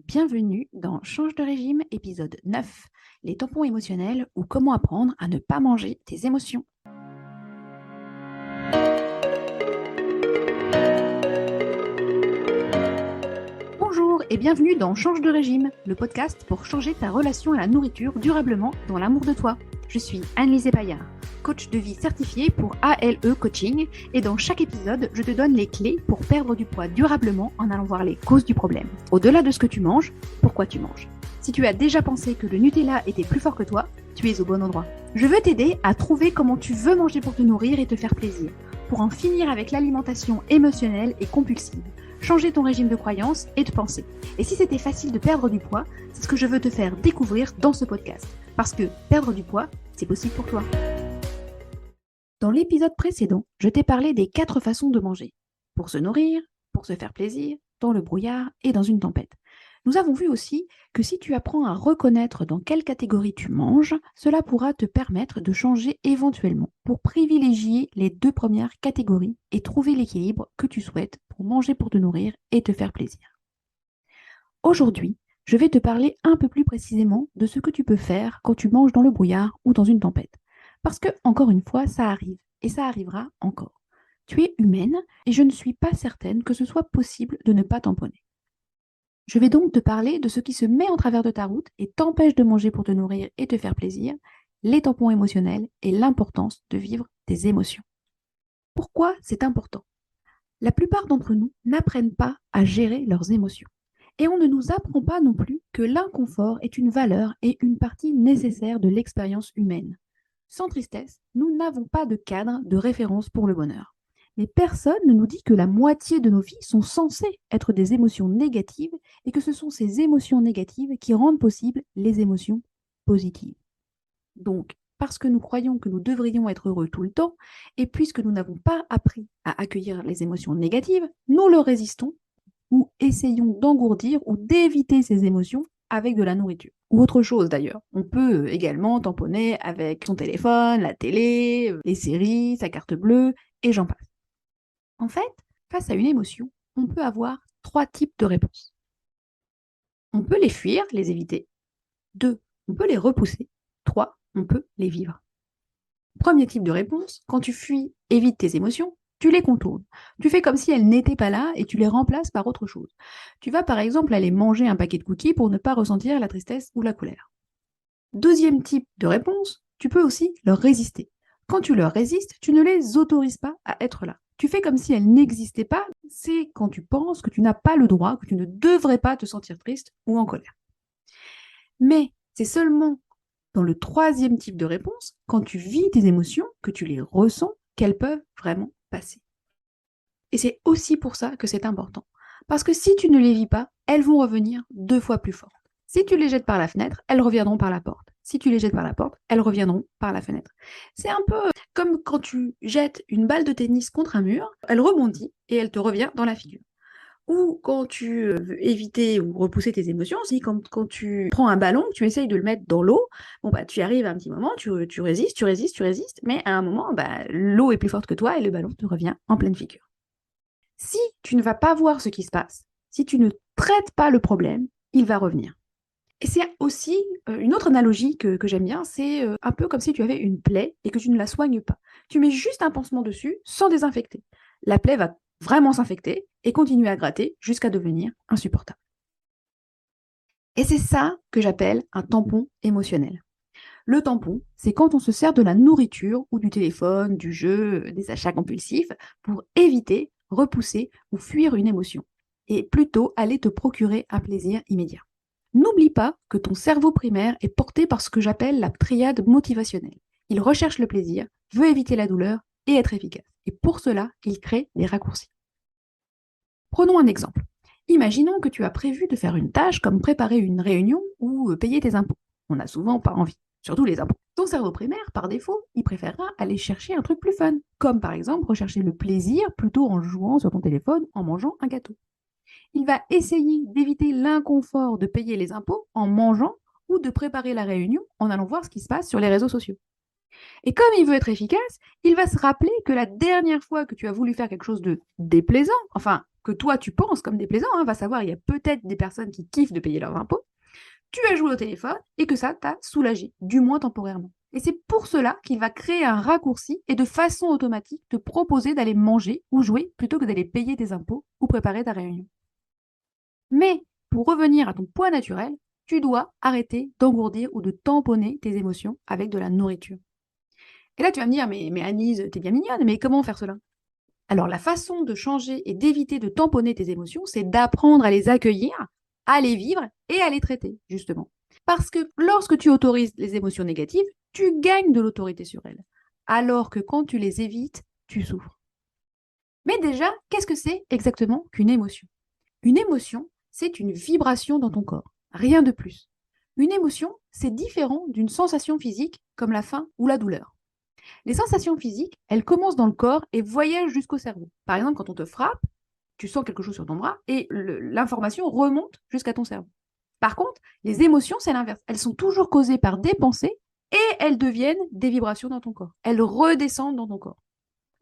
Bienvenue dans Change de régime, épisode 9, les tampons émotionnels ou comment apprendre à ne pas manger tes émotions. Bonjour et bienvenue dans Change de régime, le podcast pour changer ta relation à la nourriture durablement dans l'amour de toi. Je suis Anne-Lise Paillard, coach de vie certifiée pour ALE Coaching, et dans chaque épisode, je te donne les clés pour perdre du poids durablement en allant voir les causes du problème. Au-delà de ce que tu manges, pourquoi tu manges. Si tu as déjà pensé que le Nutella était plus fort que toi, tu es au bon endroit. Je veux t'aider à trouver comment tu veux manger pour te nourrir et te faire plaisir, pour en finir avec l'alimentation émotionnelle et compulsive, changer ton régime de croyances et de pensée. Et si c'était facile de perdre du poids, c'est ce que je veux te faire découvrir dans ce podcast. Parce que perdre du poids, c'est possible pour toi. Dans l'épisode précédent, je t'ai parlé des 4 façons de manger. Pour se nourrir, pour se faire plaisir, dans le brouillard et dans une tempête. Nous avons vu aussi que si tu apprends à reconnaître dans quelle catégorie tu manges, cela pourra te permettre de changer éventuellement pour privilégier les 2 premières catégories et trouver l'équilibre que tu souhaites pour manger pour te nourrir et te faire plaisir. Aujourd'hui, je vais te parler un peu plus précisément de ce que tu peux faire quand tu manges dans le brouillard ou dans une tempête. Parce que, encore une fois, ça arrive et ça arrivera encore. Tu es humaine et je ne suis pas certaine que ce soit possible de ne pas tamponner. Je vais donc te parler de ce qui se met en travers de ta route et t'empêche de manger pour te nourrir et te faire plaisir, les tampons émotionnels et l'importance de vivre tes émotions. Pourquoi c'est important ? La plupart d'entre nous n'apprennent pas à gérer leurs émotions. Et on ne nous apprend pas non plus que l'inconfort est une valeur et une partie nécessaire de l'expérience humaine. Sans tristesse, nous n'avons pas de cadre de référence pour le bonheur. Mais personne ne nous dit que la moitié de nos vies sont censées être des émotions négatives et que ce sont ces émotions négatives qui rendent possibles les émotions positives. Donc, parce que nous croyons que nous devrions être heureux tout le temps, et puisque nous n'avons pas appris à accueillir les émotions négatives, nous leur résistons ou essayons d'engourdir ou d'éviter ces émotions avec de la nourriture. Ou autre chose d'ailleurs. On peut également tamponner avec son téléphone, la télé, les séries, sa carte bleue, et j'en passe. En fait, face à une émotion, on peut avoir 3 types de réponses. On peut les fuir, les éviter. 2, on peut les repousser. 3, on peut les vivre. Premier type de réponse, quand tu fuis, évites tes émotions, tu les contournes. Tu fais comme si elles n'étaient pas là et tu les remplaces par autre chose. Tu vas par exemple aller manger un paquet de cookies pour ne pas ressentir la tristesse ou la colère. Deuxième type de réponse, tu peux aussi leur résister. Quand tu leur résistes, tu ne les autorises pas à être là. Tu fais comme si elles n'existaient pas, c'est quand tu penses que tu n'as pas le droit, que tu ne devrais pas te sentir triste ou en colère. Mais c'est seulement dans le 3e type de réponse, quand tu vis tes émotions, que tu les ressens, qu'elles peuvent vraiment passer. Et c'est aussi pour ça que c'est important. Parce que si tu ne les vis pas, elles vont revenir 2 fois plus fortes. Si tu les jettes par la fenêtre, elles reviendront par la porte. Si tu les jettes par la porte, elles reviendront par la fenêtre. C'est un peu comme quand tu jettes une balle de tennis contre un mur, elle rebondit et elle te revient dans la figure. Ou quand tu veux éviter ou repousser tes émotions, aussi quand tu prends un ballon, tu essayes de le mettre dans l'eau, tu arrives à un petit moment, tu résistes, mais à un moment, l'eau est plus forte que toi et le ballon te revient en pleine figure. Si tu ne vas pas voir ce qui se passe, si tu ne traites pas le problème, il va revenir. Et c'est aussi une autre analogie que j'aime bien, c'est un peu comme si tu avais une plaie et que tu ne la soignes pas. Tu mets juste un pansement dessus sans désinfecter. La plaie va vraiment s'infecter et continuer à gratter jusqu'à devenir insupportable. Et c'est ça que j'appelle un tampon émotionnel. Le tampon, c'est quand on se sert de la nourriture ou du téléphone, du jeu, des achats compulsifs pour éviter, repousser ou fuir une émotion et plutôt aller te procurer un plaisir immédiat. N'oublie pas que ton cerveau primaire est porté par ce que j'appelle la triade motivationnelle. Il recherche le plaisir, veut éviter la douleur et être efficace. Et pour cela, il crée des raccourcis. Prenons un exemple. Imaginons que tu as prévu de faire une tâche comme préparer une réunion ou payer tes impôts. On n'a souvent pas envie, surtout les impôts. Ton cerveau primaire, par défaut, il préférera aller chercher un truc plus fun, comme par exemple rechercher le plaisir plutôt en jouant sur ton téléphone, en mangeant un gâteau. Il va essayer d'éviter l'inconfort de payer les impôts en mangeant ou de préparer la réunion en allant voir ce qui se passe sur les réseaux sociaux. Et comme il veut être efficace, il va se rappeler que la dernière fois que tu as voulu faire quelque chose de déplaisant, enfin que toi tu penses comme déplaisants, va savoir, il y a peut-être des personnes qui kiffent de payer leurs impôts, tu as joué au téléphone et que ça t'a soulagé, du moins temporairement. Et c'est pour cela qu'il va créer un raccourci et de façon automatique te proposer d'aller manger ou jouer plutôt que d'aller payer tes impôts ou préparer ta réunion. Mais pour revenir à ton poids naturel, tu dois arrêter d'engourdir ou de tamponner tes émotions avec de la nourriture. Et là, tu vas me dire, mais Anise, t'es bien mignonne, mais comment faire cela? Alors, la façon de changer et d'éviter de tamponner tes émotions, c'est d'apprendre à les accueillir, à les vivre et à les traiter, justement. Parce que lorsque tu autorises les émotions négatives, tu gagnes de l'autorité sur elles. Alors que quand tu les évites, tu souffres. Mais déjà, qu'est-ce que c'est exactement qu'une émotion? Une émotion, c'est une vibration dans ton corps, rien de plus. Une émotion, c'est différent d'une sensation physique comme la faim ou la douleur. Les sensations physiques, elles commencent dans le corps et voyagent jusqu'au cerveau. Par exemple, quand on te frappe, tu sens quelque chose sur ton bras et l'information remonte jusqu'à ton cerveau. Par contre, les émotions, c'est l'inverse. Elles sont toujours causées par des pensées et elles deviennent des vibrations dans ton corps. Elles redescendent dans ton corps.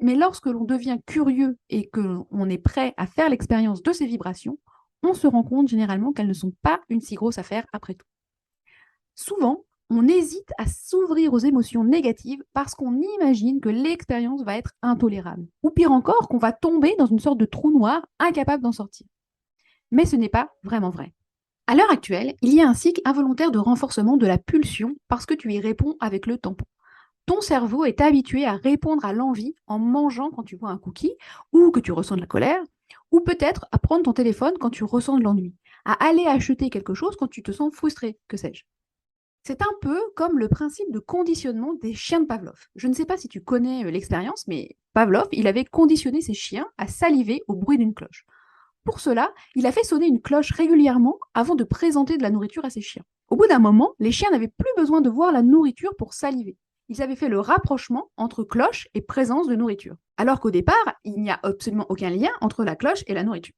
Mais lorsque l'on devient curieux et que l'on est prêt à faire l'expérience de ces vibrations, on se rend compte généralement qu'elles ne sont pas une si grosse affaire après tout. Souvent, on hésite à s'ouvrir aux émotions négatives parce qu'on imagine que l'expérience va être intolérable. Ou pire encore, qu'on va tomber dans une sorte de trou noir, incapable d'en sortir. Mais ce n'est pas vraiment vrai. À l'heure actuelle, il y a un cycle involontaire de renforcement de la pulsion parce que tu y réponds avec le tampon. Ton cerveau est habitué à répondre à l'envie en mangeant quand tu vois un cookie ou que tu ressens de la colère, ou peut-être à prendre ton téléphone quand tu ressens de l'ennui, à aller acheter quelque chose quand tu te sens frustré, que sais-je. C'est un peu comme le principe de conditionnement des chiens de Pavlov. Je ne sais pas si tu connais l'expérience, mais Pavlov, il avait conditionné ses chiens à saliver au bruit d'une cloche. Pour cela, il a fait sonner une cloche régulièrement avant de présenter de la nourriture à ses chiens. Au bout d'un moment, les chiens n'avaient plus besoin de voir la nourriture pour saliver. Ils avaient fait le rapprochement entre cloche et présence de nourriture. Alors qu'au départ, il n'y a absolument aucun lien entre la cloche et la nourriture.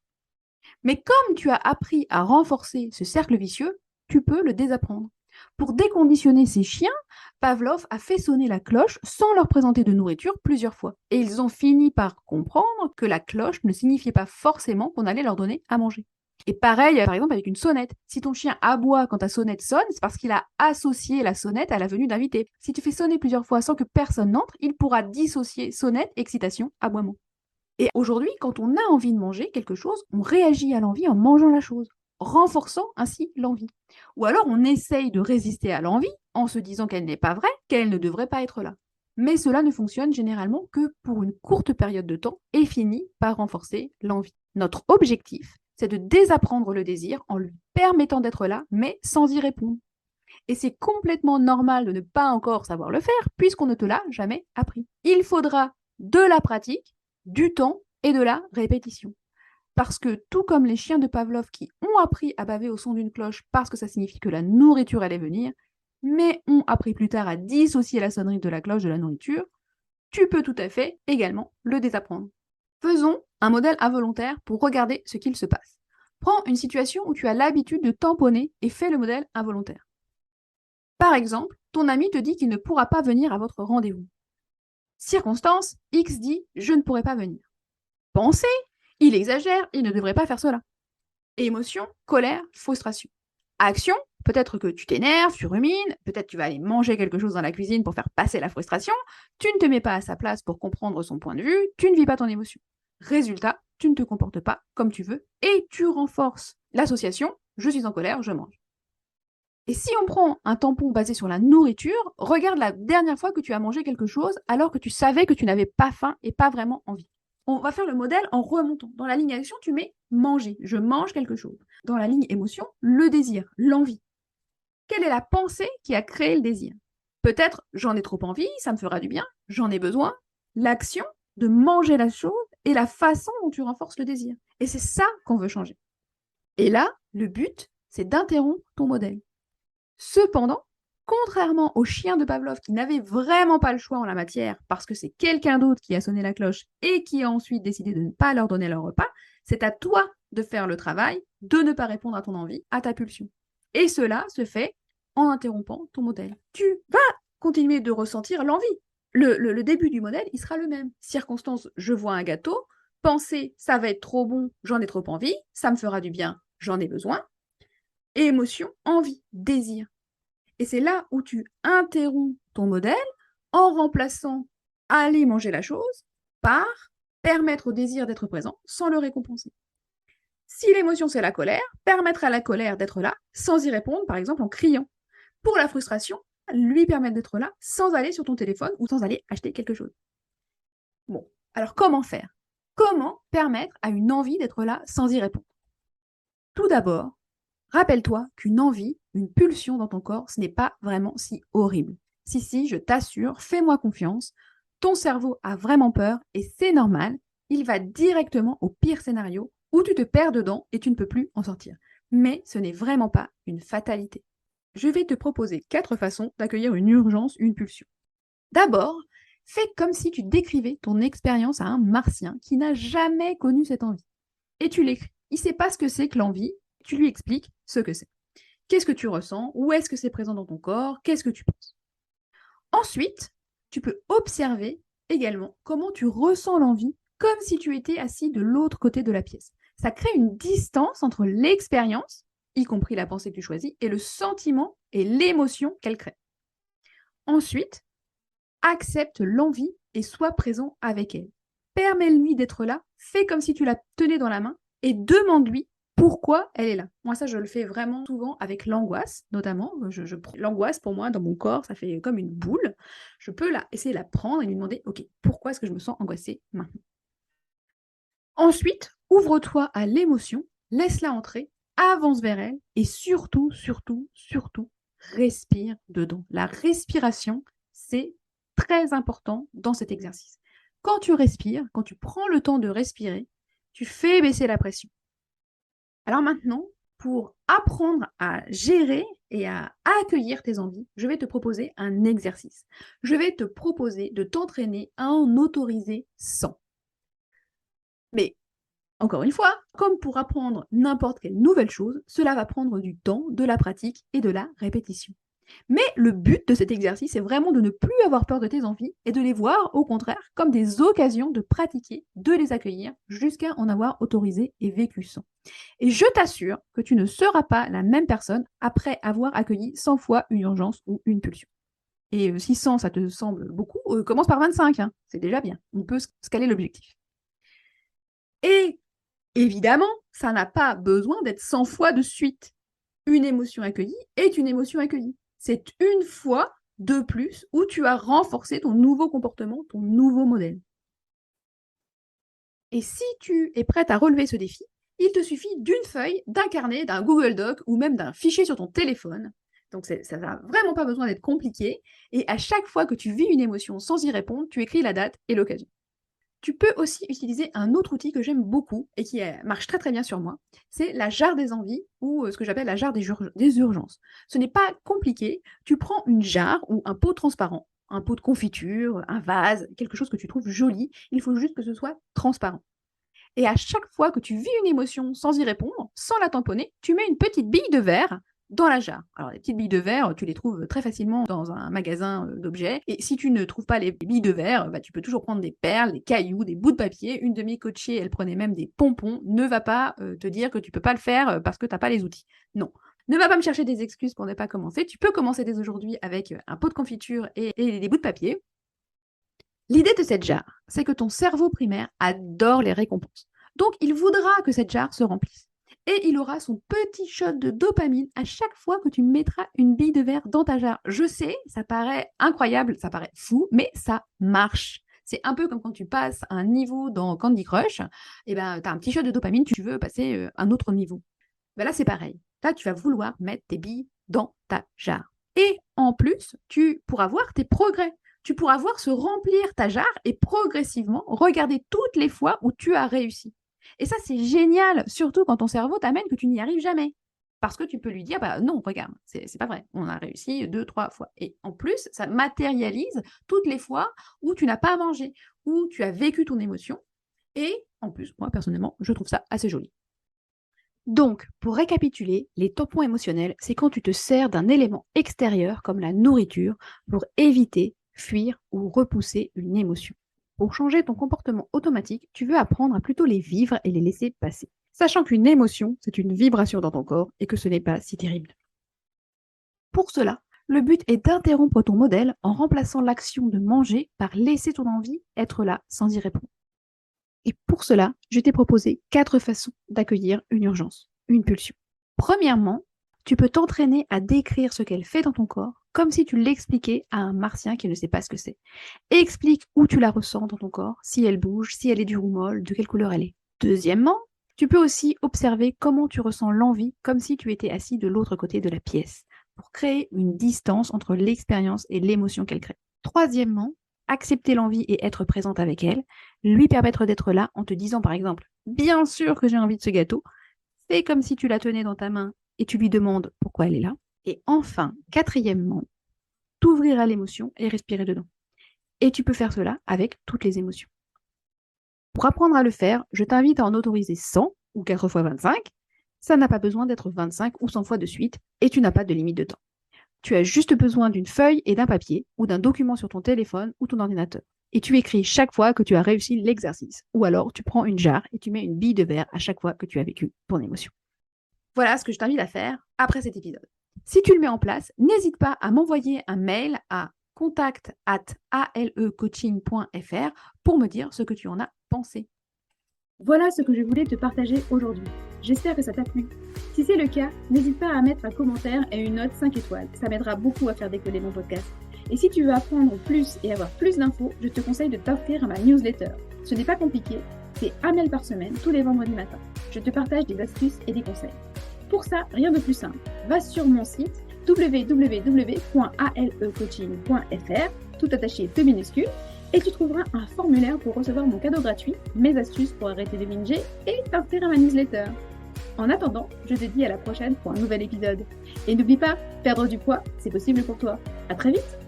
Mais comme tu as appris à renforcer ce cercle vicieux, tu peux le désapprendre. Pour déconditionner ces chiens, Pavlov a fait sonner la cloche sans leur présenter de nourriture plusieurs fois. Et ils ont fini par comprendre que la cloche ne signifiait pas forcément qu'on allait leur donner à manger. Et pareil, par exemple, avec une sonnette. Si ton chien aboie quand ta sonnette sonne, c'est parce qu'il a associé la sonnette à la venue d'invités. Si tu fais sonner plusieurs fois sans que personne n'entre, il pourra dissocier sonnette, excitation, aboiement. Et aujourd'hui, quand on a envie de manger quelque chose, on réagit à l'envie en mangeant la chose, renforçant ainsi l'envie. Ou alors on essaye de résister à l'envie en se disant qu'elle n'est pas vraie, qu'elle ne devrait pas être là. Mais cela ne fonctionne généralement que pour une courte période de temps et finit par renforcer l'envie. Notre objectif, c'est de désapprendre le désir en lui permettant d'être là, mais sans y répondre. Et c'est complètement normal de ne pas encore savoir le faire, puisqu'on ne te l'a jamais appris. Il faudra de la pratique, du temps et de la répétition. Parce que tout comme les chiens de Pavlov qui ont appris à baver au son d'une cloche parce que ça signifie que la nourriture allait venir, mais ont appris plus tard à dissocier la sonnerie de la cloche de la nourriture, tu peux tout à fait également le désapprendre. Faisons un modèle involontaire pour regarder ce qu'il se passe. Prends une situation où tu as l'habitude de tamponner et fais le modèle involontaire. Par exemple, ton ami te dit qu'il ne pourra pas venir à votre rendez-vous. Circonstance, X dit « je ne pourrai pas venir ». Pensée, il exagère, il ne devrait pas faire cela. Émotion, colère, frustration. Action, peut-être que tu t'énerves, tu rumines, peut-être tu vas aller manger quelque chose dans la cuisine pour faire passer la frustration, tu ne te mets pas à sa place pour comprendre son point de vue, tu ne vis pas ton émotion. Résultat, tu ne te comportes pas comme tu veux et tu renforces l'association « je suis en colère, je mange ». Et si on prend un tampon basé sur la nourriture, regarde la dernière fois que tu as mangé quelque chose alors que tu savais que tu n'avais pas faim et pas vraiment envie. On va faire le modèle en remontant. Dans la ligne action, tu mets manger, je mange quelque chose. Dans la ligne émotion, le désir, l'envie. Quelle est la pensée qui a créé le désir? Peut-être j'en ai trop envie, ça me fera du bien, j'en ai besoin. L'action de manger la chose et la façon dont tu renforces le désir. Et c'est ça qu'on veut changer. Et là, le but, c'est d'interrompre ton modèle. Cependant, contrairement aux chiens de Pavlov qui n'avaient vraiment pas le choix en la matière parce que c'est quelqu'un d'autre qui a sonné la cloche et qui a ensuite décidé de ne pas leur donner leur repas, c'est à toi de faire le travail, de ne pas répondre à ton envie, à ta pulsion. Et cela se fait en interrompant ton modèle. Tu vas continuer de ressentir l'envie. Le début du modèle, il sera le même. Circonstance, je vois un gâteau, Pensée, ça va être trop bon, j'en ai trop envie, ça me fera du bien, j'en ai besoin. Et émotion, envie, désir. Et c'est là où tu interromps ton modèle en remplaçant aller manger la chose par permettre au désir d'être présent sans le récompenser. Si l'émotion c'est la colère, permettre à la colère d'être là sans y répondre, par exemple en criant. Pour la frustration, lui permettre d'être là sans aller sur ton téléphone ou sans aller acheter quelque chose. Bon, alors comment faire? Comment permettre à une envie d'être là sans y répondre? Tout d'abord, rappelle-toi qu'une envie, une pulsion dans ton corps, ce n'est pas vraiment si horrible. Si, je t'assure, fais-moi confiance, ton cerveau a vraiment peur et c'est normal, il va directement au pire scénario où tu te perds dedans et tu ne peux plus en sortir. Mais ce n'est vraiment pas une fatalité. Je vais te proposer 4 façons d'accueillir une urgence, une pulsion. D'abord, fais comme si tu décrivais ton expérience à un martien qui n'a jamais connu cette envie. Et tu l'écris. Il ne sait pas ce que c'est que l'envie, tu lui expliques ce que c'est. Qu'est-ce que tu ressens? Où est-ce que c'est présent dans ton corps? Qu'est-ce que tu penses? Ensuite, tu peux observer également comment tu ressens l'envie comme si tu étais assis de l'autre côté de la pièce. Ça crée une distance entre l'expérience, y compris la pensée que tu choisis, et le sentiment et l'émotion qu'elle crée. Ensuite, accepte l'envie et sois présent avec elle. Permets-lui d'être là, fais comme si tu la tenais dans la main et demande-lui pourquoi elle est là. Moi, ça, je le fais vraiment souvent avec l'angoisse, notamment. L'angoisse, pour moi, dans mon corps, ça fait comme une boule. Je peux essayer de la prendre et lui demander, OK, pourquoi est-ce que je me sens angoissée maintenant? Ensuite, ouvre-toi à l'émotion, laisse-la entrer, avance vers elle et surtout, respire dedans. La respiration, c'est très important dans cet exercice. Quand tu respires, quand tu prends le temps de respirer, tu fais baisser la pression. Alors maintenant, pour apprendre à gérer et à accueillir tes envies, je vais te proposer un exercice. Je vais te proposer de t'entraîner à en autoriser 100. Mais encore une fois, comme pour apprendre n'importe quelle nouvelle chose, cela va prendre du temps, de la pratique et de la répétition. Mais le but de cet exercice est vraiment de ne plus avoir peur de tes envies et de les voir, au contraire, comme des occasions de pratiquer, de les accueillir, jusqu'à en avoir autorisé et vécu sans. Et je t'assure que tu ne seras pas la même personne après avoir accueilli 100 fois une urgence ou une pulsion. Et si 100, ça te semble beaucoup, commence par 25, hein, c'est déjà bien. On peut scaler l'objectif. Et évidemment, ça n'a pas besoin d'être 100 fois de suite. Une émotion accueillie est une émotion accueillie. C'est une fois de plus où tu as renforcé ton nouveau comportement, ton nouveau modèle. Et si tu es prête à relever ce défi, il te suffit d'une feuille, d'un carnet, d'un Google Doc ou même d'un fichier sur ton téléphone. Donc ça n'a vraiment pas besoin d'être compliqué. Et à chaque fois que tu vis une émotion sans y répondre, tu écris la date et l'occasion. Tu peux aussi utiliser un autre outil que j'aime beaucoup et qui marche très très bien sur moi, c'est la jarre des envies ou ce que j'appelle la jarre des urgences. Ce n'est pas compliqué, tu prends une jarre ou un pot transparent, un pot de confiture, un vase, quelque chose que tu trouves joli, il faut juste que ce soit transparent. Et à chaque fois que tu vis une émotion sans y répondre, sans la tamponner, tu mets une petite bille de verre dans la jarre. Alors les petites billes de verre, tu les trouves très facilement dans un magasin d'objets. Et si tu ne trouves pas les billes de verre, tu peux toujours prendre des perles, des cailloux, des bouts de papier. Une de mes coachées, elle prenait même des pompons. Ne va pas te dire que tu peux pas le faire parce que tu n'as pas les outils. Non. Ne va pas me chercher des excuses pour ne pas commencer. Tu peux commencer dès aujourd'hui avec un pot de confiture et des bouts de papier. L'idée de cette jarre, c'est que ton cerveau primaire adore les récompenses. Donc, il voudra que cette jarre se remplisse. Et il aura son petit shot de dopamine à chaque fois que tu mettras une bille de verre dans ta jarre. Je sais, ça paraît incroyable, ça paraît fou, mais ça marche. C'est un peu comme quand tu passes un niveau dans Candy Crush, et tu as un petit shot de dopamine, tu veux passer un autre niveau. Là, c'est pareil. Là, tu vas vouloir mettre tes billes dans ta jarre. Et en plus, tu pourras voir tes progrès. Tu pourras voir se remplir ta jarre et progressivement regarder toutes les fois où tu as réussi. Et ça, c'est génial, surtout quand ton cerveau t'amène que tu n'y arrives jamais. Parce que tu peux lui dire, non, regarde, c'est pas vrai, on a réussi 2, 3 fois. Et en plus, ça matérialise toutes les fois où tu n'as pas mangé, où tu as vécu ton émotion. Et en plus, moi, personnellement, je trouve ça assez joli. Donc, pour récapituler, les tampons émotionnels, c'est quand tu te sers d'un élément extérieur comme la nourriture pour éviter, fuir ou repousser une émotion. Pour changer ton comportement automatique, tu veux apprendre à plutôt les vivre et les laisser passer, sachant qu'une émotion, c'est une vibration dans ton corps et que ce n'est pas si terrible. Pour cela, le but est d'interrompre ton modèle en remplaçant l'action de manger par laisser ton envie être là sans y répondre. Et pour cela, je t'ai proposé 4 façons d'accueillir une urgence, une pulsion. Premièrement, tu peux t'entraîner à décrire ce qu'elle fait dans ton corps comme si tu l'expliquais à un martien qui ne sait pas ce que c'est. Explique où tu la ressens dans ton corps, si elle bouge, si elle est dure ou molle, de quelle couleur elle est. Deuxièmement, tu peux aussi observer comment tu ressens l'envie comme si tu étais assis de l'autre côté de la pièce pour créer une distance entre l'expérience et l'émotion qu'elle crée. Troisièmement, accepter l'envie et être présente avec elle, lui permettre d'être là en te disant par exemple « Bien sûr que j'ai envie de ce gâteau », fais comme si tu la tenais dans ta main et tu lui demandes pourquoi elle est là. Et enfin, quatrièmement, t'ouvrir à l'émotion et respirer dedans. Et tu peux faire cela avec toutes les émotions. Pour apprendre à le faire, je t'invite à en autoriser 100 ou 4 x 25. Ça n'a pas besoin d'être 25 ou 100 fois de suite et tu n'as pas de limite de temps. Tu as juste besoin d'une feuille et d'un papier ou d'un document sur ton téléphone ou ton ordinateur. Et tu écris chaque fois que tu as réussi l'exercice. Ou alors tu prends une jarre et tu mets une bille de verre à chaque fois que tu as vécu ton émotion. Voilà ce que je t'invite à faire après cet épisode. Si tu le mets en place, n'hésite pas à m'envoyer un mail à contact@alecoaching.fr pour me dire ce que tu en as pensé. Voilà ce que je voulais te partager aujourd'hui. J'espère que ça t'a plu. Si c'est le cas, n'hésite pas à mettre un commentaire et une note 5 étoiles. Ça m'aidera beaucoup à faire décoller mon podcast. Et si tu veux apprendre plus et avoir plus d'infos, je te conseille de t'inscrire à ma newsletter. Ce n'est pas compliqué, c'est un mail par semaine, tous les vendredis matins. Je te partage des astuces et des conseils. Pour ça, rien de plus simple. Va sur mon site www.alecoaching.fr, tout attaché de minuscules, et tu trouveras un formulaire pour recevoir mon cadeau gratuit, mes astuces pour arrêter de binger et t'inscrire à ma newsletter. En attendant, je te dis à la prochaine pour un nouvel épisode. Et n'oublie pas, perdre du poids, c'est possible pour toi. À très vite!